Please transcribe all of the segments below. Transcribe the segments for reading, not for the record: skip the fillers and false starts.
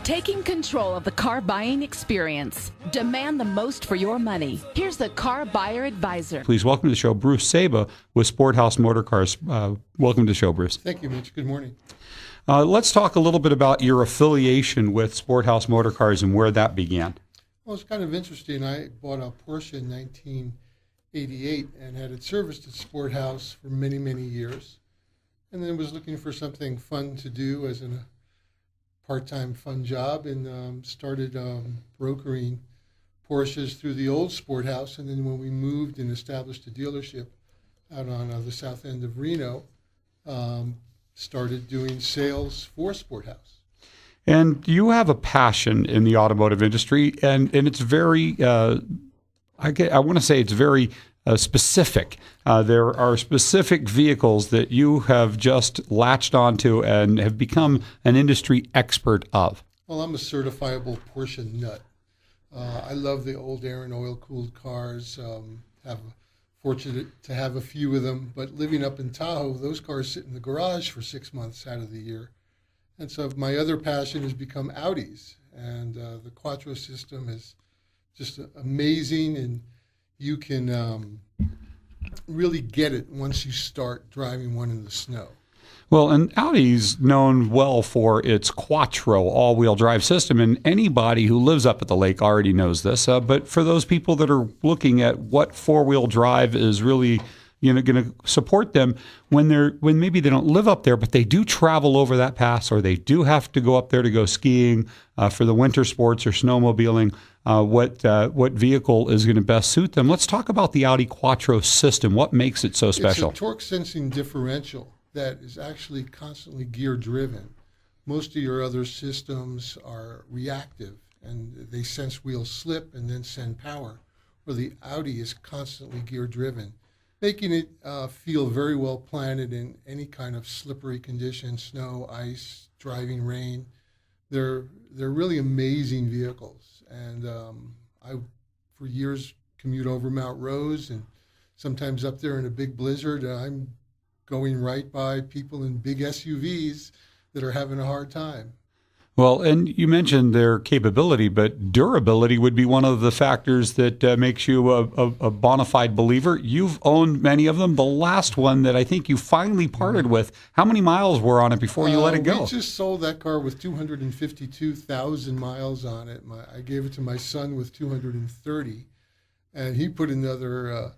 Taking control of the car buying experience. Demand the most for your money. Here's the Car Buyer Advisor. Please welcome to the show Bruce Saba with Sport Haus Motor Cars. Welcome to the show, Bruce. Thank you, Mitch. Good morning. Let's talk a little bit about your affiliation with Sport Haus Motor Cars and where that began. Well, it's kind of interesting. I bought a Porsche in 1988 and had it serviced at Sport Haus for many, many years. And then was looking for something fun to do as a part-time fun job, and started brokering Porsches through the old Sport Haus. And then when we moved and established a dealership out on the south end of Reno, started doing sales for Sport Haus. And you have a passion in the automotive industry, and it's very, I want to say it's very specific. There are specific vehicles that you have just latched onto and have become an industry expert of. Well, I'm a certifiable Porsche nut. I love the old air and oil-cooled cars. Fortunate to have a few of them, but living up in Tahoe, those cars sit in the garage for 6 months out of the year. And so my other passion has become Audis, and the Quattro system is just amazing, and you can really get it once you start driving one in the snow. Well, and Audi's known well for its Quattro all-wheel drive system, and anybody who lives up at the lake already knows this. But for those people that are looking at what four-wheel drive is really, going to support them when maybe they don't live up there, but they do travel over that pass, or they do have to go up there to go skiing for the winter sports or snowmobiling. What vehicle is going to best suit them? Let's talk about the Audi Quattro system. What makes it so special? It's a torque sensing differential that is actually constantly gear driven. Most of your other systems are reactive, and they sense wheel slip and then send power, where the Audi is constantly gear driven, making it feel very well planted in any kind of slippery condition, snow, ice, driving rain. They're really amazing vehicles. And I, for years, commute over Mount Rose, and sometimes up there in a big blizzard, I'm going right by people in big SUVs that are having a hard time. Well, and you mentioned their capability, but durability would be one of the factors that makes you a bona fide believer. You've owned many of them. The last one that I think you finally parted with, how many miles were on it before you let it go? We just sold that car with 252,000 miles on it. I gave it to my son with 230, and he put another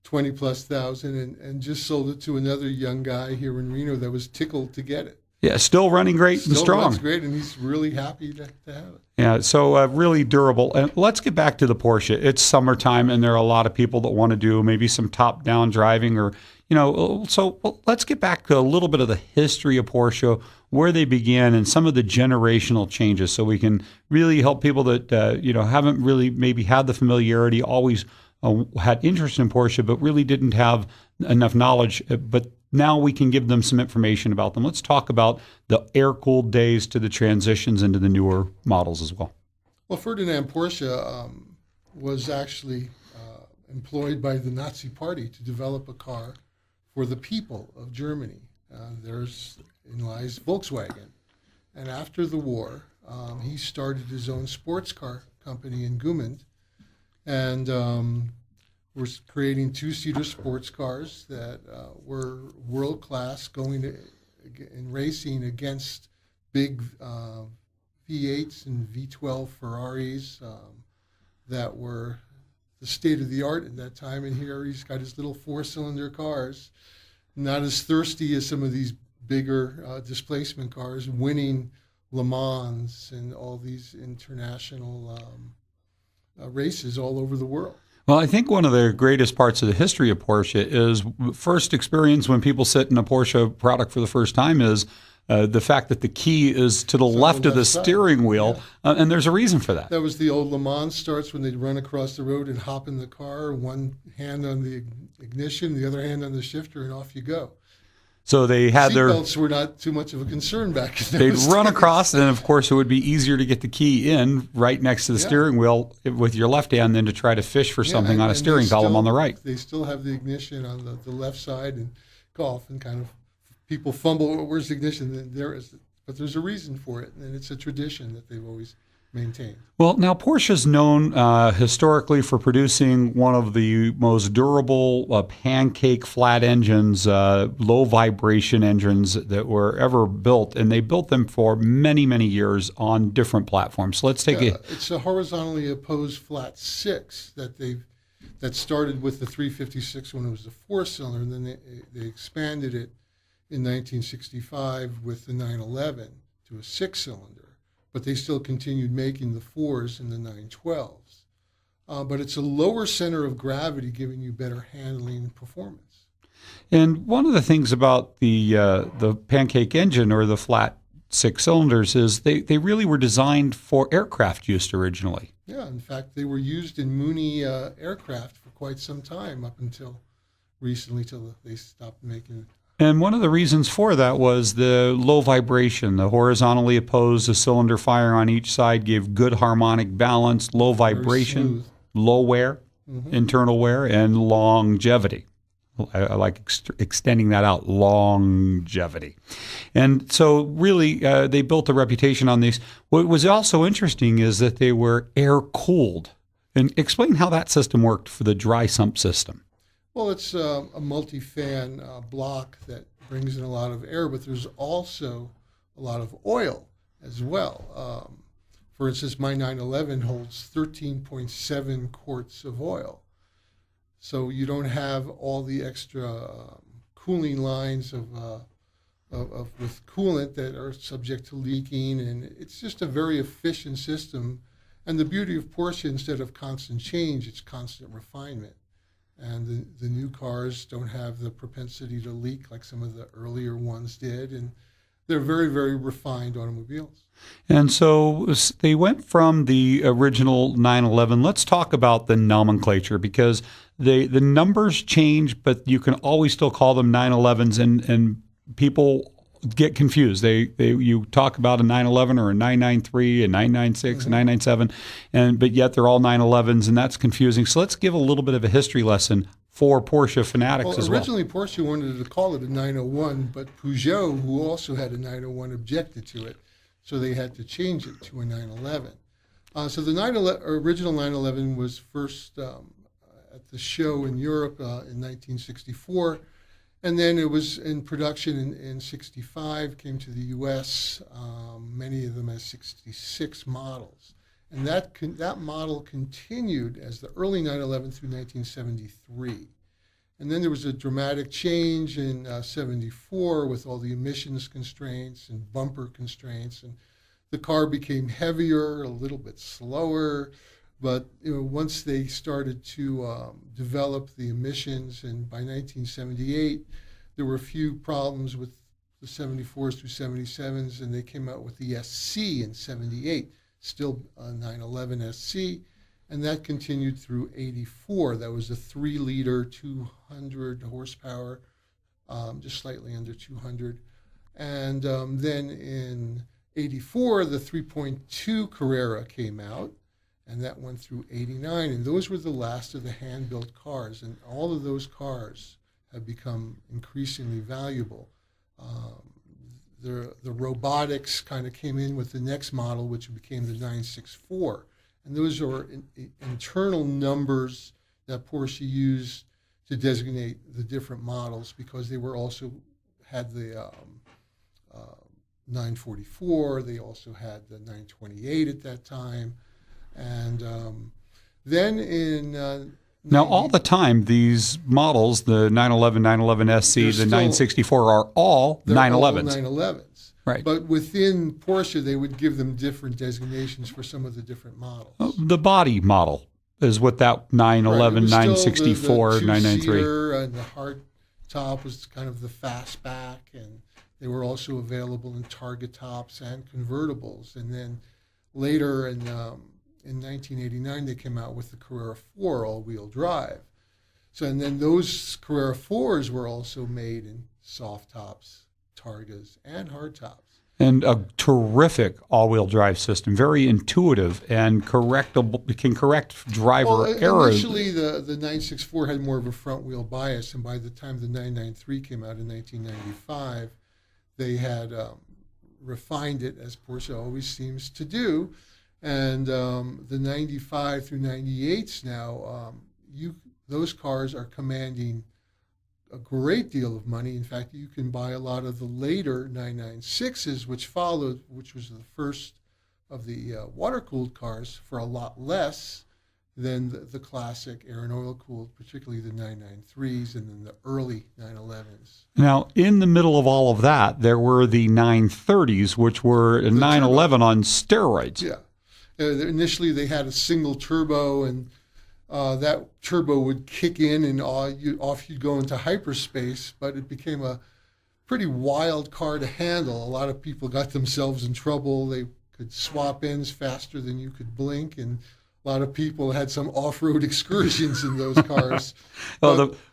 20 plus thousand and just sold it to another young guy here in Reno that was tickled to get it. Yeah, still running great and strong. Runs great, and he's really happy to have it. Yeah, so really durable. And let's get back to the Porsche. It's summertime, and there are a lot of people that want to do maybe some top-down driving, or so let's get back to a little bit of the history of Porsche, where they began, and some of the generational changes, so we can really help people that haven't really maybe had the familiarity, always had interest in Porsche, but really didn't have enough knowledge. But now we can give them some information about them. Let's talk about the air-cooled days to the transitions into the newer models as well. Well, Ferdinand Porsche was actually employed by the Nazi Party to develop a car for the people of Germany. There's in lies Volkswagen. And after the war, he started his own sports car company in Gummend, and we're creating two-seater sports cars that were world-class, going in racing against big V8s and V12 Ferraris that were the state-of-the-art at that time. And here he's got his little four-cylinder cars, not as thirsty as some of these bigger displacement cars, winning Le Mans and all these international races all over the world. Well, I think one of the greatest parts of the history of Porsche is first experience when people sit in a Porsche product for the first time is the fact that the key is to the left of the steering wheel, and there's a reason for that. That was the old Le Mans starts, when they'd run across the road and hop in the car, one hand on the ignition, the other hand on the shifter, and off you go. So they had their seatbelts were not too much of a concern back then. They'd run across, and of course it would be easier to get the key in right next to the steering wheel with your left hand than to try to fish for something on a steering column on the right. They still have the ignition on the left side, and golf, and kind of people fumble, where's the ignition? And there is but there's a reason for it, and it's a tradition that they've always maintained. Well, now Porsche's known historically for producing one of the most durable pancake flat engines, low vibration engines that were ever built, and they built them for many, many years on different platforms. So let's take It's a horizontally opposed flat six that started with the 356 when it was a four-cylinder, and then they expanded it in 1965 with the 911 to a six-cylinder. But they still continued making the fours and the 912s. But it's a lower center of gravity, giving you better handling and performance. And one of the things about the pancake engine or the flat six cylinders is they really were designed for aircraft use originally. Yeah, in fact, they were used in Mooney aircraft for quite some time, up until recently, till they stopped making it. And one of the reasons for that was the low vibration. The horizontally opposed, the cylinder fire on each side gave good harmonic balance, low vibration, low wear, internal wear, and longevity. I like extending that out, longevity. And so really they built a reputation on these. What was also interesting is that they were air-cooled. And explain how that system worked for the dry sump system. Well, it's a multi-fan block that brings in a lot of air, but there's also a lot of oil as well. For instance, my 911 holds 13.7 quarts of oil. So you don't have all the extra cooling lines with coolant that are subject to leaking, and it's just a very efficient system. And the beauty of Porsche, instead of constant change, it's constant refinement. And the new cars don't have the propensity to leak like some of the earlier ones did. And they're very, very refined automobiles. And so they went from the original 911. Let's talk about the nomenclature, because the numbers change, but you can always still call them 911s, and people get confused. You talk about a 911 or a 993, a 996, a 997, but yet they're all 911s, and that's confusing. So let's give a little bit of a history lesson for Porsche fanatics as well. Originally, Porsche wanted to call it a 901, but Peugeot, who also had a 901, objected to it, so they had to change it to a 911. So the original 911 was first at the show in Europe in 1964. And then it was in production in 65, came to the U.S., many of them as 66 models. And that model continued as the early 911 through 1973. And then there was a dramatic change in 74 with all the emissions constraints and bumper constraints. And the car became heavier, a little bit slower. But once they started to develop the emissions, and by 1978, there were a few problems with the 74s through 77s, and they came out with the SC in 78, still a 911 SC, and that continued through 84. That was a 3-liter, 200 horsepower, just slightly under 200. And then in 84, the 3.2 Carrera came out, and that went through 89, and those were the last of the hand-built cars, and all of those cars have become increasingly valuable. The robotics kind of came in with the next model, which became the 964, and those are internal numbers that Porsche used to designate the different models, because they were also had the 944, they also had the 928 at that time. And then in... now, all the time, these models, the 911, 911 SC, the 964, are all 911s. All 911s. Right. But within Porsche, they would give them different designations for some of the different models. The body model is what that 911, right. 964, the 993. And the hard top was kind of the fastback, and they were also available in target tops and convertibles. And then later in 1989, they came out with the Carrera 4 all-wheel drive. So, and then those Carrera 4s were also made in soft tops, Targas, and hard tops. And a terrific all-wheel drive system, very intuitive and correctable. It can correct driver errors. Initially, the 964 had more of a front-wheel bias, and by the time the 993 came out in 1995, they had refined it, as Porsche always seems to do. And the 95 through 98s now, those cars are commanding a great deal of money. In fact, you can buy a lot of the later 996s, which followed, which was the first of the water-cooled cars, for a lot less than the classic air and oil-cooled, particularly the 993s and then the early 911s. Now, in the middle of all of that, there were the 930s, which were a 911 on steroids. Yeah. Initially, they had a single turbo, and that turbo would kick in, and off you'd go into hyperspace. But it became a pretty wild car to handle. A lot of people got themselves in trouble. They could swap ends faster than you could blink, and a lot of people had some off-road excursions in those cars.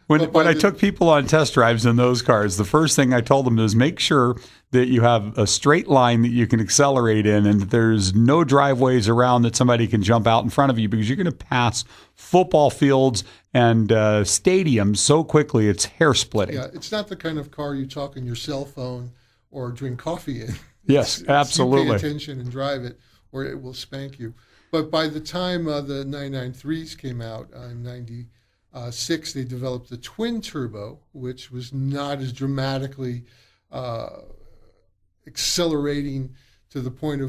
When I took people on test drives in those cars, the first thing I told them is make sure that you have a straight line that you can accelerate in, and that there's no driveways around that somebody can jump out in front of you, because you're going to pass football fields and stadiums so quickly it's hair splitting. Yeah, it's not the kind of car you talk on your cell phone or drink coffee in. Yes, absolutely. You pay attention and drive it, or it will spank you. But by the time the 993s came out in 96, they developed the twin turbo, which was not as dramatically accelerating to the point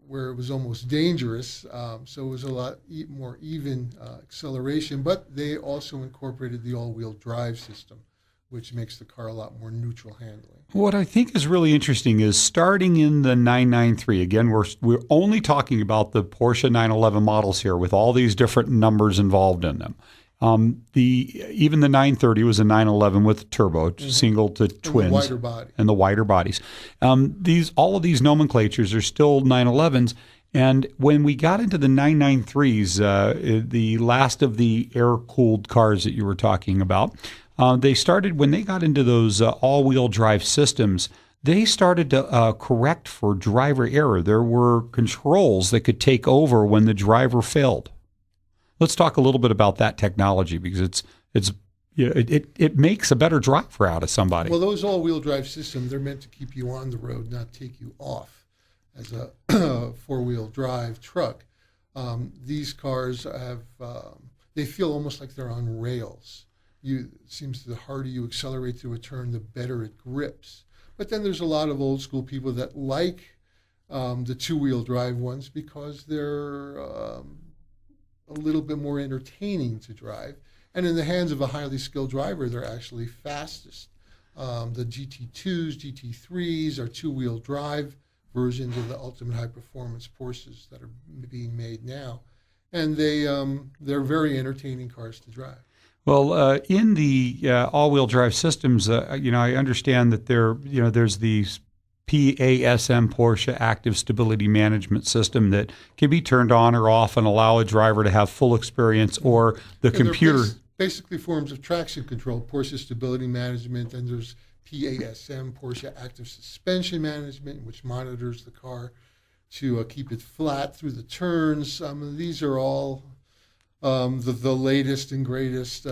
where it was almost dangerous. So it was a lot more even acceleration. But they also incorporated the all-wheel drive system, which makes the car a lot more neutral handling. What I think is really interesting is starting in the 993, again, we're only talking about the Porsche 911 models here with all these different numbers involved in them. Even the 930 was a 911 with turbo, single to twins. And the wider bodies. All of these nomenclatures are still 911s. And when we got into the 993s, the last of the air-cooled cars that you were talking about, when they got into those all-wheel drive systems, they started to correct for driver error. There were controls that could take over when the driver failed. Let's talk a little bit about that technology, because it makes a better driver out of somebody. Well, those all-wheel drive systems, they're meant to keep you on the road, not take you off as a four-wheel drive truck. These cars they feel almost like they're on rails. It seems the harder you accelerate through a turn, the better it grips. But then there's a lot of old school people that like the two-wheel drive ones because they're a little bit more entertaining to drive. And in the hands of a highly skilled driver, they're actually fastest. The GT2s, GT3s are two-wheel drive versions of the ultimate high-performance Porsches that are being made now. And they're very entertaining cars to drive. Well, in the all-wheel drive systems, I understand that there's the PASM, Porsche Active Stability Management System, that can be turned on or off and allow a driver to have full experience, or the computer. Basically forms of traction control, Porsche Stability Management, and there's PASM, Porsche Active Suspension Management, which monitors the car to keep it flat through the turns. These are all the latest and greatest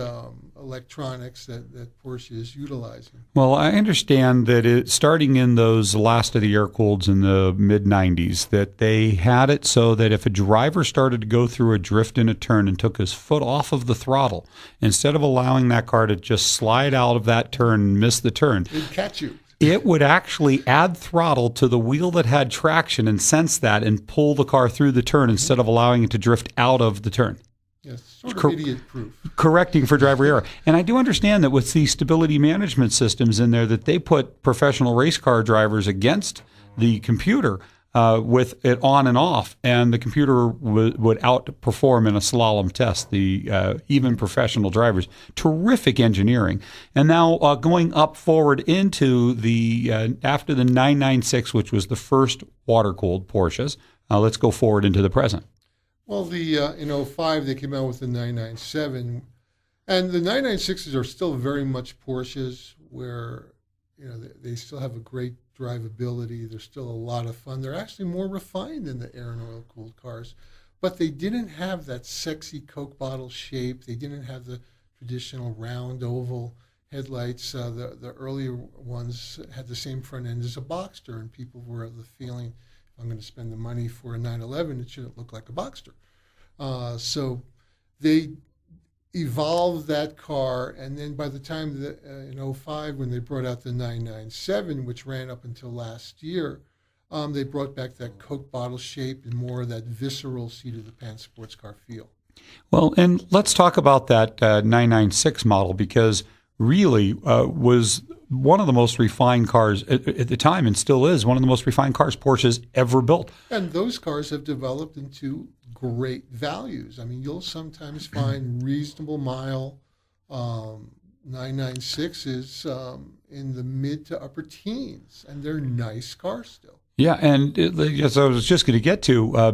electronics that Porsche is utilizing. Well, I understand that starting in those last of the air-cooleds in the mid-90s, that they had it so that if a driver started to go through a drift in a turn and took his foot off of the throttle, instead of allowing that car to just slide out of that turn and miss the turn, it'd catch you. It would actually add throttle to the wheel that had traction and sense that and pull the car through the turn instead of allowing it to drift out of the turn. Yes, sort of idiot-proof. Correcting for driver error. And I do understand that with the stability management systems in there, that they put professional race car drivers against the computer with it on and off, and the computer would outperform in a slalom test the even professional drivers. Terrific engineering. And now going up forward into the after the 996, which was the first water-cooled Porsches, let's go forward into the present. Well, in 2005, they came out with the 997, and the 996s are still very much Porsches, where they still have a great drivability. They're still a lot of fun. They're actually more refined than the air and oil-cooled cars, but they didn't have that sexy Coke bottle shape. They didn't have the traditional round oval headlights. The earlier ones had the same front end as a Boxster, and people were of the feeling, if I'm going to spend the money for a 911, it shouldn't look like a Boxster. So they evolved that car, and then by the time in '05, when they brought out the 997, which ran up until last year, they brought back that Coke bottle shape and more of that visceral seat-of-the-pants sports car feel. Well, and let's talk about that 996 model, because really was one of the most refined cars at the time, and still is one of the most refined cars Porsche's ever built. And those cars have developed into great values. I mean, you'll sometimes find reasonable mile 996s in the mid to upper teens, and they're nice cars still. Yeah, and as I was just going to get to,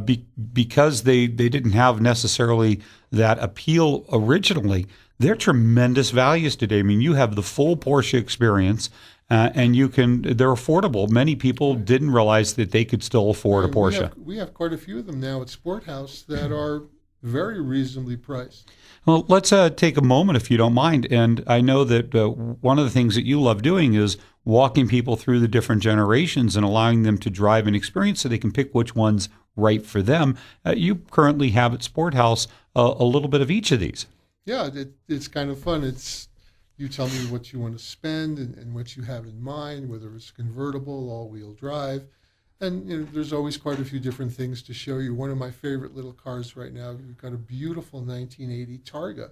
because they didn't have necessarily that appeal originally, they're tremendous values today. I mean, you have the full Porsche experience, and they're affordable. Many people didn't realize that they could still afford a Porsche. We have quite a few of them now at Sport Haus that are very reasonably priced. Well, let's take a moment, if you don't mind. And I know that one of the things that you love doing is walking people through the different generations and allowing them to drive an experience so they can pick which one's right for them. You currently have at Sport Haus a little bit of each of these. Yeah, it's kind of fun. You tell me what you want to spend and what you have in mind, whether it's convertible, all-wheel drive. And there's always quite a few different things to show you. One of my favorite little cars right now, we've got a beautiful 1980 Targa,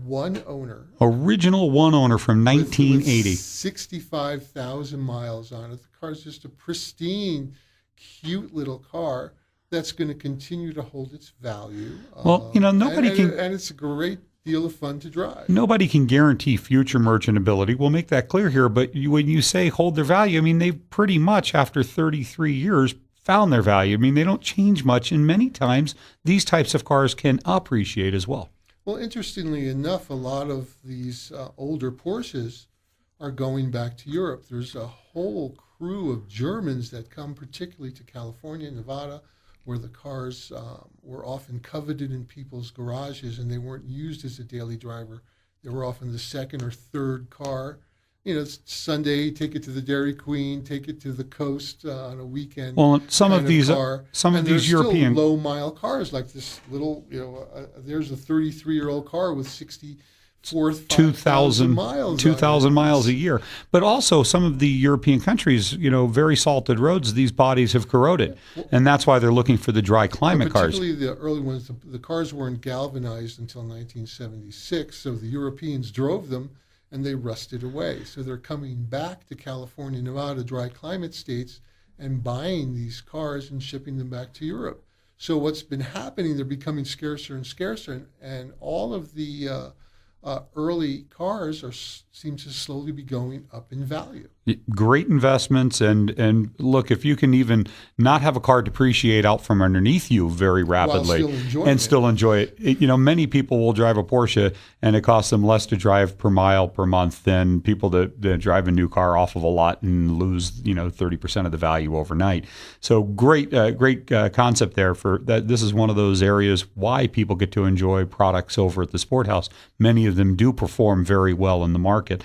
one owner. Original one owner from 1980. With 65,000 miles on it. The car's just a pristine, cute little car that's going to continue to hold its value. Well, nobody can... And it's a great deal of fun to drive. Nobody can guarantee future merchantability. We'll make that clear here. But when you say hold their value, I mean, they've pretty much, after 33 years, found their value. I mean, they don't change much. And many times, these types of cars can appreciate as well. Well, interestingly enough, a lot of these older Porsches are going back to Europe. There's a whole crew of Germans that come particularly to California, Nevada, where the cars were often coveted in people's garages and they weren't used as a daily driver. They were often the second or third car. Sunday, take it to the Dairy Queen, take it to the coast on a weekend. Well, some of these European low mile cars like this little, there's a 33-year-old car with 2,000 miles a year. But also some of the European countries, very salted roads, these bodies have corroded. And that's why they're looking for the dry climate cars. Particularly the early ones, the cars weren't galvanized until 1976, so the Europeans drove them and they rusted away. So they're coming back to California, Nevada, dry climate states, and buying these cars and shipping them back to Europe. So what's been happening, they're becoming scarcer and scarcer, and all of the early cars seem to slowly be going up in value. Great investments, and look, if you can even not have a car depreciate out from underneath you very rapidly still enjoy it. Many people will drive a Porsche and it costs them less to drive per mile per month than people that drive a new car off of a lot and lose 30% of the value overnight. So great concept there for that. This is one of those areas why people get to enjoy products over at the Sport Haus. Many of them do perform very well in the market.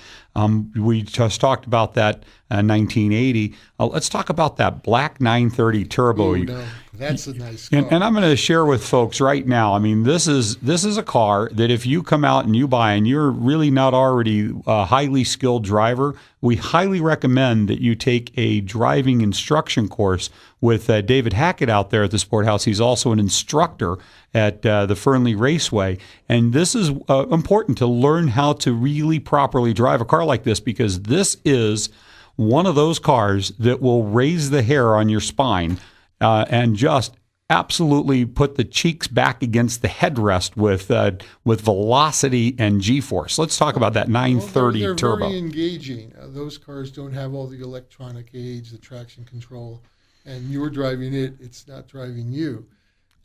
We just talked about that 1980. Let's talk about that black 930 Turbo. Ooh, no, that's a nice car. And I'm going to share with folks right now. I mean, this is a car that if you come out and you buy and you're really not already a highly skilled driver, we highly recommend that you take a driving instruction course with David Hackett out there at the Sport Haus. He's also an instructor at the Fernley Raceway. And this is important to learn how to really properly drive a car like this, because this is one of those cars that will raise the hair on your spine and just absolutely put the cheeks back against the headrest with velocity and G-force. Let's talk about that 930 they're Turbo. Very engaging. Those cars don't have all the electronic aids, the traction control, and you're driving it, it's not driving you.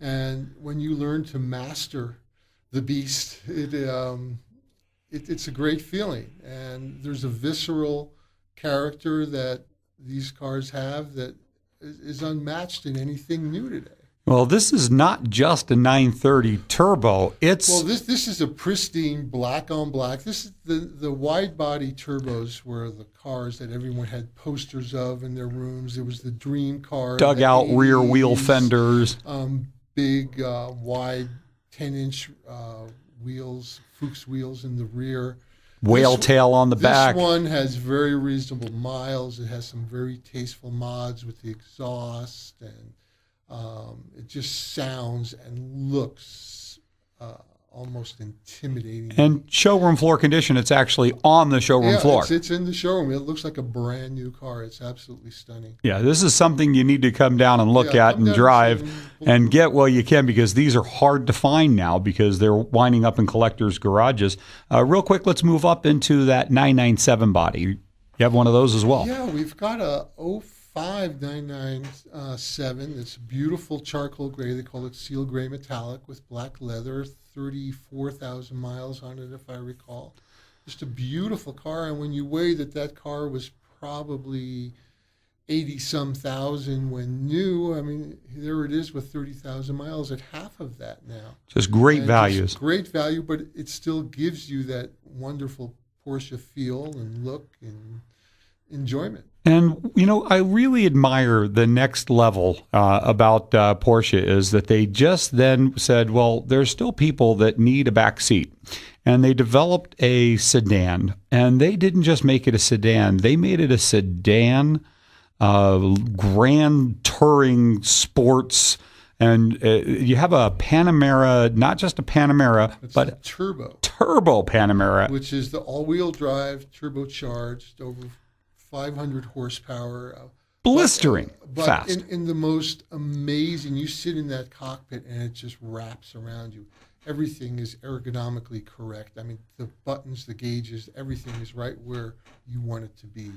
And when you learn to master the beast, it's a great feeling. And there's a visceral character that these cars have that is unmatched in anything new today. Well, this is not just a 930 turbo. It's Well, this is a pristine black on black. This is the wide body turbos were the cars that everyone had posters of in their rooms. It was the dream car. dugout rear wheel fenders. Big, wide 10-inch wheels, Fuchs wheels in the rear. Whale tail on the back. This one has very reasonable miles. It has some very tasteful mods with the exhaust, and it just sounds and looks almost intimidating. And showroom floor condition, it's actually on the showroom floor. It's in the showroom. It looks like a brand new car. It's absolutely stunning. Yeah, this is something you need to come down and look at and drive and get while you can, because these are hard to find now because they're winding up in collectors' garages. Real quick, let's move up into that 997 body. You have one of those as well. Yeah, we've got a 05 997. It's beautiful charcoal gray. They call it seal gray metallic with black leather. 34,000 miles on it, if I recall. Just a beautiful car. And when you weigh that car was probably 80-some thousand when new, I mean, there it is with 30,000 miles at half of that now. Just great values. Just great value, but it still gives you that wonderful Porsche feel and look and enjoyment. And, you know, I really admire the next level about Porsche is that they just then said, well, there's still people that need a back seat. And they developed a sedan. And they didn't just make it a sedan. They made it a sedan, grand touring sports. And you have a Panamera, not just a Panamera, but a turbo Panamera. Which is the all-wheel drive, turbocharged, over 500 horsepower. Blistering fast. In the most amazing, you sit in that cockpit and it just wraps around you. Everything is ergonomically correct. I mean, the buttons, the gauges, everything is right where you want it to be.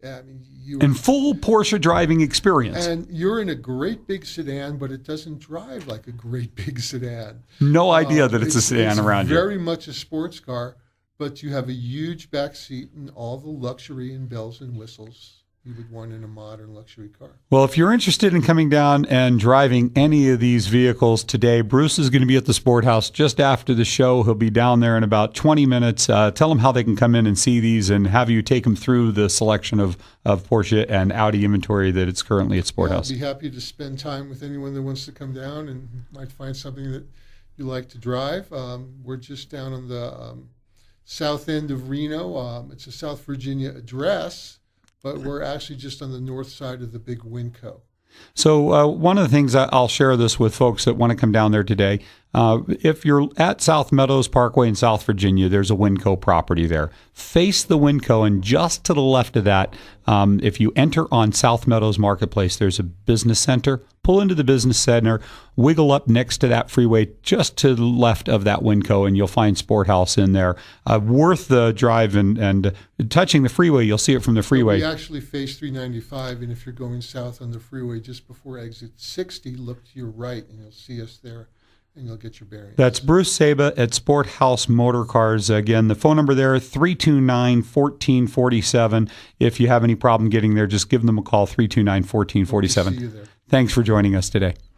I mean, in full Porsche driving experience. And you're in a great big sedan, but it doesn't drive like a great big sedan. No idea that it's a sedan around you. It's very much a sports car. But you have a huge back seat and all the luxury and bells and whistles you would want in a modern luxury car. Well, if you're interested in coming down and driving any of these vehicles today, Bruce is going to be at the Sport Haus just after the show. He'll be down there in about 20 minutes. Tell them how they can come in and see these and have you take them through the selection of Porsche and Audi inventory that it's currently at Sport Haus. I'd be happy to spend time with anyone that wants to come down and might find something that you like to drive. We're just down on the south end of Reno. It's a South Virginia address, but we're actually just on the north side of the big Winco. So one of the things I'll share this with folks that want to come down there today. If you're at South Meadows Parkway in South Virginia, there's a Winco property there. Face the Winco, and just to the left of that, if you enter on South Meadows Marketplace, there's a business center. Pull into the business center, wiggle up next to that freeway, just to the left of that Winco, and you'll find Sport Haus in there. Worth the drive, and touching the freeway, you'll see it from the freeway. We actually face 395, and if you're going south on the freeway just before exit 60, look to your right, and you'll see us there. And you'll get your bearings. That's Bruce Saba at Sport Haus Motor Cars. Again, the phone number there, 329-1447. If you have any problem getting there, just give them a call, 329-1447. See you there. Thanks for joining us today.